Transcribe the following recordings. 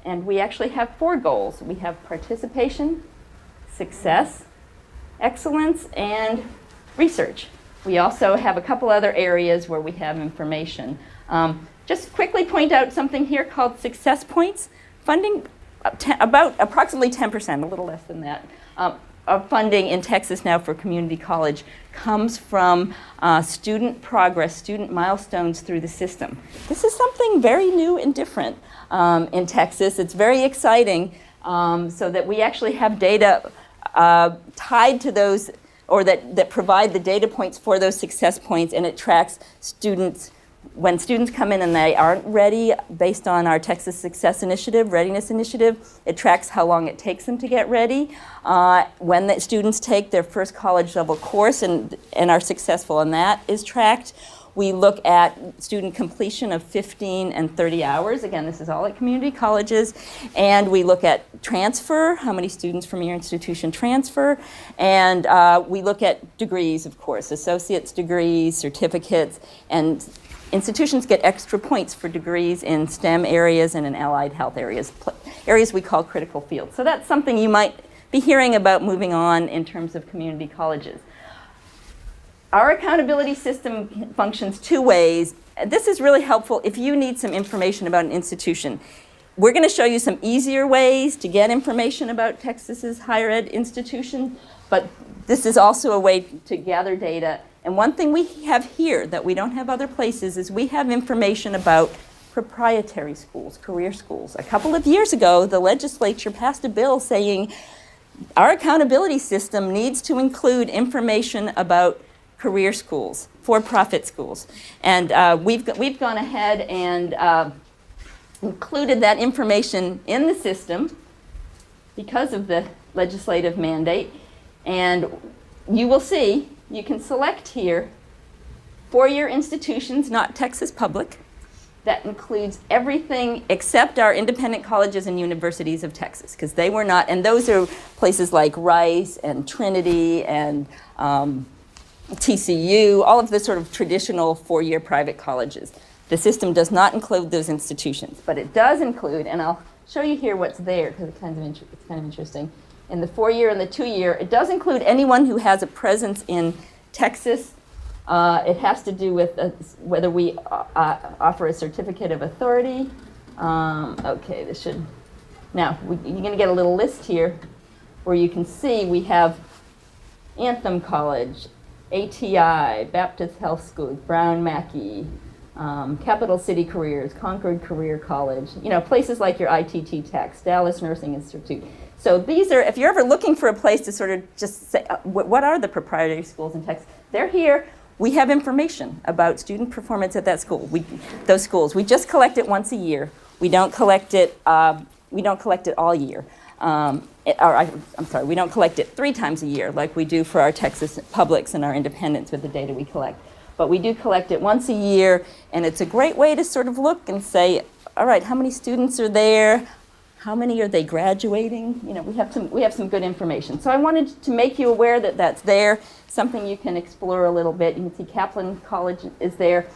And we actually have 4 goals. We have participation, success, excellence, and research. We also have a couple other areas where we have information. Just quickly point out something here called success points. Funding, about approximately 10%, a little less than that, of funding in Texas now for community college comes from student progress, student milestones through the system. This is something very new and different in Texas. It's very exciting, so that we actually have data tied to those, or that provide the data points for those success points, and it tracks students. When students come in and they aren't ready, based on our Texas Success Initiative, Readiness Initiative, it tracks how long it takes them to get ready. When the students take their first college level course and are successful, and that is tracked. We look at student completion of 15 and 30 hours. Again, this is all at community colleges. And we look at transfer, how many students from your institution transfer. And we look at degrees, of course, associate's degrees, certificates, and institutions get extra points for degrees in STEM areas and in allied health areas, areas we call critical fields. So that's something you might be hearing about moving on in terms of community colleges. Our accountability system functions 2 ways. This is really helpful if you need some information about an institution. We're going to show you some easier ways to get information about Texas's higher ed institution, but this is also a way to gather data. And one thing we have here that we don't have other places is we have information about proprietary schools, career schools. A couple of years ago, the legislature passed a bill saying our accountability system needs to include information about career schools, for-profit schools. And we've gone ahead and included that information in the system because of the legislative mandate. And you will see, you can select here 4-year institutions, not Texas Public. That includes everything except our independent colleges and universities of Texas, because they were not, and those are places like Rice and Trinity and TCU, all of the sort of traditional 4-year private colleges. The system does not include those institutions, but it does include, and I'll show you here what's there, because it's kind of interesting. In the 4-year and the 2-year, it does include anyone who has a presence in Texas. It has to do with whether we offer a certificate of authority. Okay, this should, now you're going to get a little list here where you can see we have Anthem College, ATI, Baptist Health Schools, Brown Mackie, Capital City Careers, Concord Career College, places like your ITT Tech, Dallas Nursing Institute. So these are, if you're ever looking for a place to sort of just say, what are the proprietary schools in Texas? They're here. We have information about student performance at that school. Those schools. We just collect it once a year. We don't collect it. We don't collect it all year. I'm sorry. We don't collect it 3 times a year like we do for our Texas Publics and our independents with the data we collect. But we do collect it once a year, and it's a great way to sort of look and say, all right, how many students are there? How many are they graduating? We have some good information. So I wanted to make you aware that that's there, something you can explore a little bit. You can see Kaplan College is there.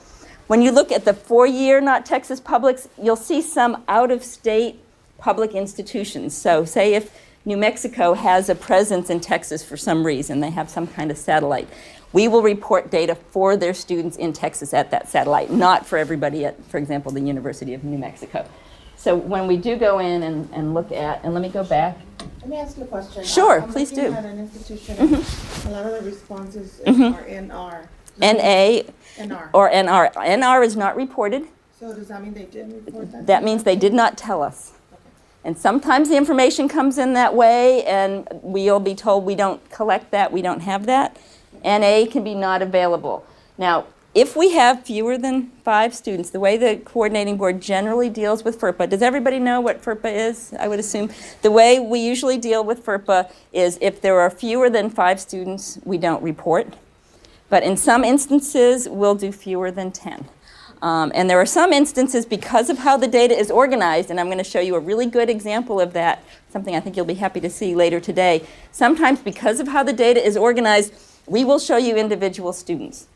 When you look at the 4-year, not Texas Publics, you'll see some out-of-state public institutions. So say if New Mexico has a presence in Texas for some reason, they have some kind of satellite, we will report data for their students in Texas at that satellite, not for everybody at, for example, the University of New Mexico. So when we do go in and look at, and let me go back. Let me ask you a question. Sure, I'm please do. At an institution, a lot of the responses are NR. NA NR. or NR. NR is not reported. So does that mean they didn't report that? That means they did not tell us. And sometimes the information comes in that way, and we'll be told we don't collect that, we don't have that. NA can be not available. Now, if we have fewer than 5 students, the way the coordinating board generally deals with FERPA, does everybody know what FERPA is? I would assume. The way we usually deal with FERPA is if there are fewer than 5 students, we don't report. But in some instances, we'll do fewer than 10. And there are some instances, because of how the data is organized, and I'm going to show you a really good example of that, something I think you'll be happy to see later today. Sometimes because of how the data is organized, we will show you individual students.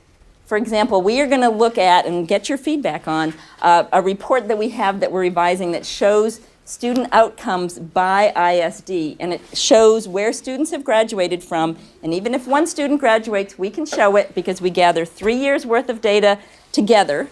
For example, we are going to look at and get your feedback on a report that we have that we're revising that shows student outcomes by ISD, and it shows where students have graduated from, and even if one student graduates, we can show it because we gather 3 years worth of data together,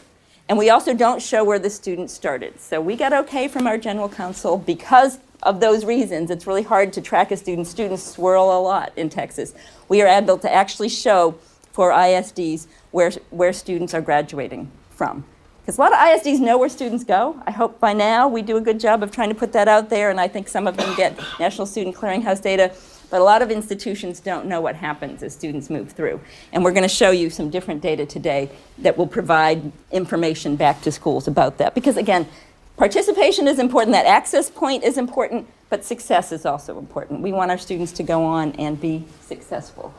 and we also don't show where the student started. So we got okay from our general counsel because of those reasons. It's really hard to track a student. Students swirl a lot in Texas. We are able to actually show for ISDs where students are graduating from. Because a lot of ISDs know where students go. I hope by now we do a good job of trying to put that out there, and I think some of them get National Student Clearinghouse data, but a lot of institutions don't know what happens as students move through. And we're going to show you some different data today that will provide information back to schools about that. Because again, participation is important, that access point is important, but success is also important. We want our students to go on and be successful.